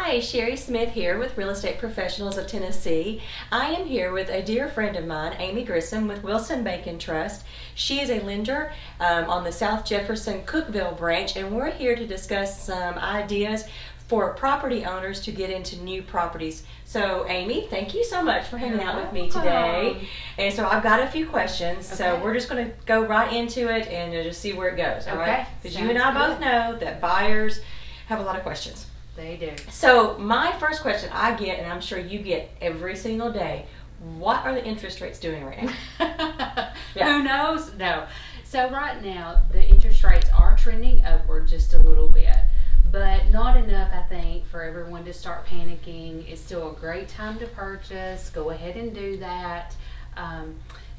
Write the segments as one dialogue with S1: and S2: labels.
S1: Hi, Sherry Smith here with Real Estate Professionals of Tennessee. I am here with a dear friend of mine, Amy Grissom with Wilson Bank and Trust. She is a lender on the South Jefferson Cookville branch, and we're here to discuss some ideas for property owners to get into new properties. So Amy, thank you so much for hanging out with me today. And so I've got a few questions, so we're just going to go right into it and just see where it goes, all right? Because you and I both know that buyers have a lot of questions.
S2: They do.
S1: So my first question I get, and I'm sure you get every single day, what are the interest rates doing right now?
S2: Who knows? No. So right now, the interest rates are trending upward just a little bit, but not enough, I think, for everyone to start panicking. It's still a great time to purchase. Go ahead and do that.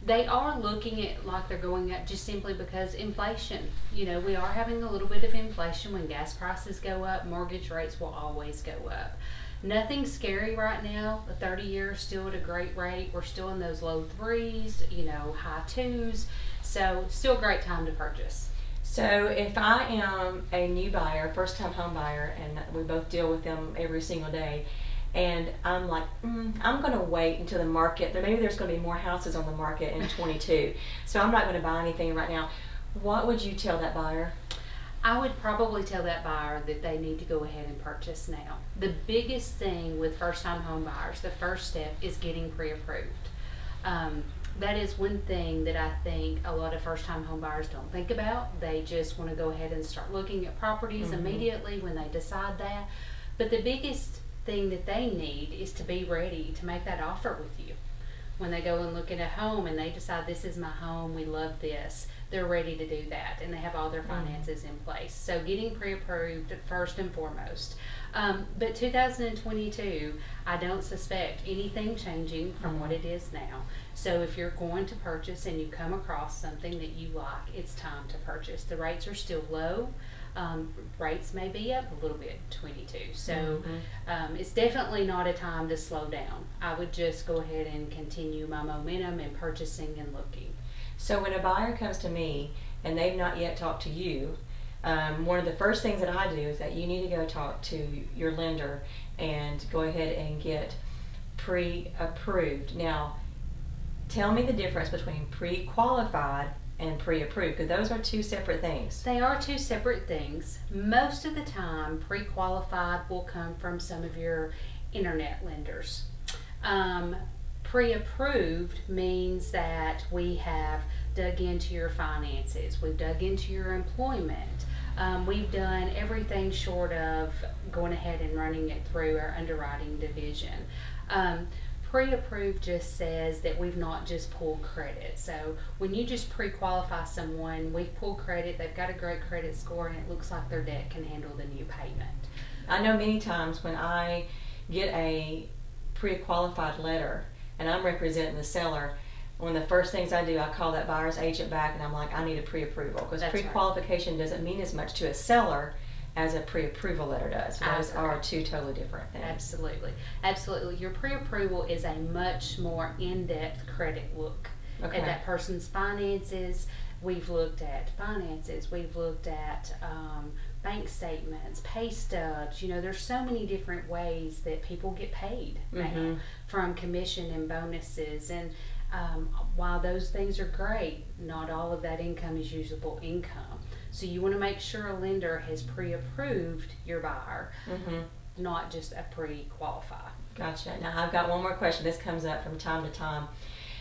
S2: They are looking at like they're going up just simply because inflation. You know, we are having a little bit of inflation. When gas prices go up, mortgage rates will always go up. Nothing scary right now. The 30-year is still at a great rate. We're still in those low threes, you know, high twos. So still a great time to purchase.
S1: So if I am a new buyer, first-time home buyer, and we both deal with them every single day, and I'm like, I'm going to wait until the market, maybe there's going to be more houses on the market in 22, so I'm not going to buy anything right now. What would you tell that buyer?
S2: I would probably tell that buyer that they need to go ahead and purchase now. The biggest thing with first-time home buyers, the first step is getting pre-approved. That is one thing that I think a lot of first-time home buyers don't think about. They just want to go ahead and start looking at properties immediately when they decide that. But the biggest thing that they need is to be ready to make that offer with you. When they go and look at a home and they decide, this is my home, we love this, they're ready to do that, and they have all their finances in place. So getting pre-approved first and foremost. But 2022, I don't suspect anything changing from what it is now. So if you're going to purchase and you come across something that you like, it's time to purchase. The rates are still low. Rates may be up a little bit, 22. So it's definitely not a time to slow down. I would just go ahead and continue my momentum in purchasing and looking.
S1: So when a buyer comes to me and they've not yet talked to you, one of the first things that I do is that you need to go talk to your lender and go ahead and get pre-approved. Now, tell me the difference between pre-qualified and pre-approved, because those are two separate things.
S2: They are two separate things. Most of the time, pre-qualified will come from some of your internet lenders. Pre-approved means that we have dug into your finances, we've dug into your employment, we've done everything short of going ahead and running it through our underwriting division. Pre-approved just says that we've not just pulled credit. So when you just pre-qualify someone, we've pulled credit, they've got a great credit score, and it looks like their debt can handle the new payment.
S1: I know many times when I get a pre-qualified letter and I'm representing the seller, one of the first things I do, I call that buyer's agent back and I'm like, I need a pre-approval, because pre-qualification doesn't mean as much to a seller as a pre-approval letter does. Those are two totally different things.
S2: Absolutely. Absolutely. Your pre-approval is a much more in-depth credit look at that person's finances. We've looked at finances. We've looked at bank statements, pay stubs. You know, there's so many different ways that people get paid now, from commission and bonuses. And while those things are great, not all of that income is usable income. So you want to make sure a lender has pre-approved your buyer, not just a pre-qualify.
S1: Gotcha. Now I've got one more question. This comes up from time to time,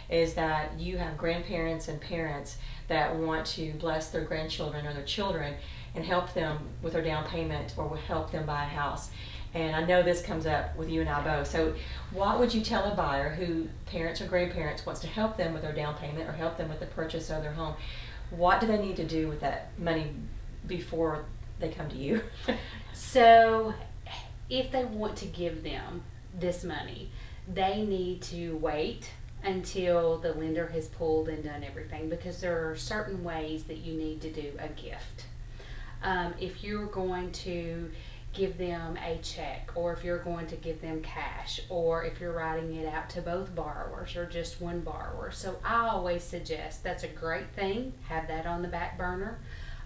S1: is that you have grandparents and parents that want to bless their grandchildren or their children and help them with their down payment or help them buy a house. And I know this comes up with you and I both. So what would you tell a buyer who parents or grandparents wants to help them with their down payment or help them with the purchase of their home? What do they need to do with that money before they come to you?
S2: So if they want to give them this money, they need to wait until the lender has pulled and done everything, because there are certain ways that you need to do a gift. If you're going to give them a check, or if you're going to give them cash, or if you're writing it out to both borrowers or just one borrower. So I always suggest that's a great thing. Have that on the back burner.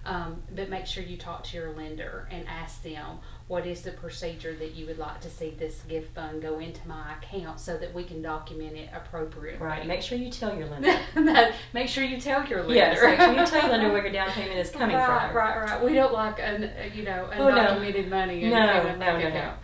S2: But make sure you talk to your lender and ask them, what is the procedure that you would like to see this gift fund go into my account so that we can document it appropriately.
S1: Right. Make sure you tell your lender.
S2: Make sure you tell your lender.
S1: Yes, make sure you tell your lender where your down payment is coming from.
S2: Right. We don't like undocumented money in a bank account.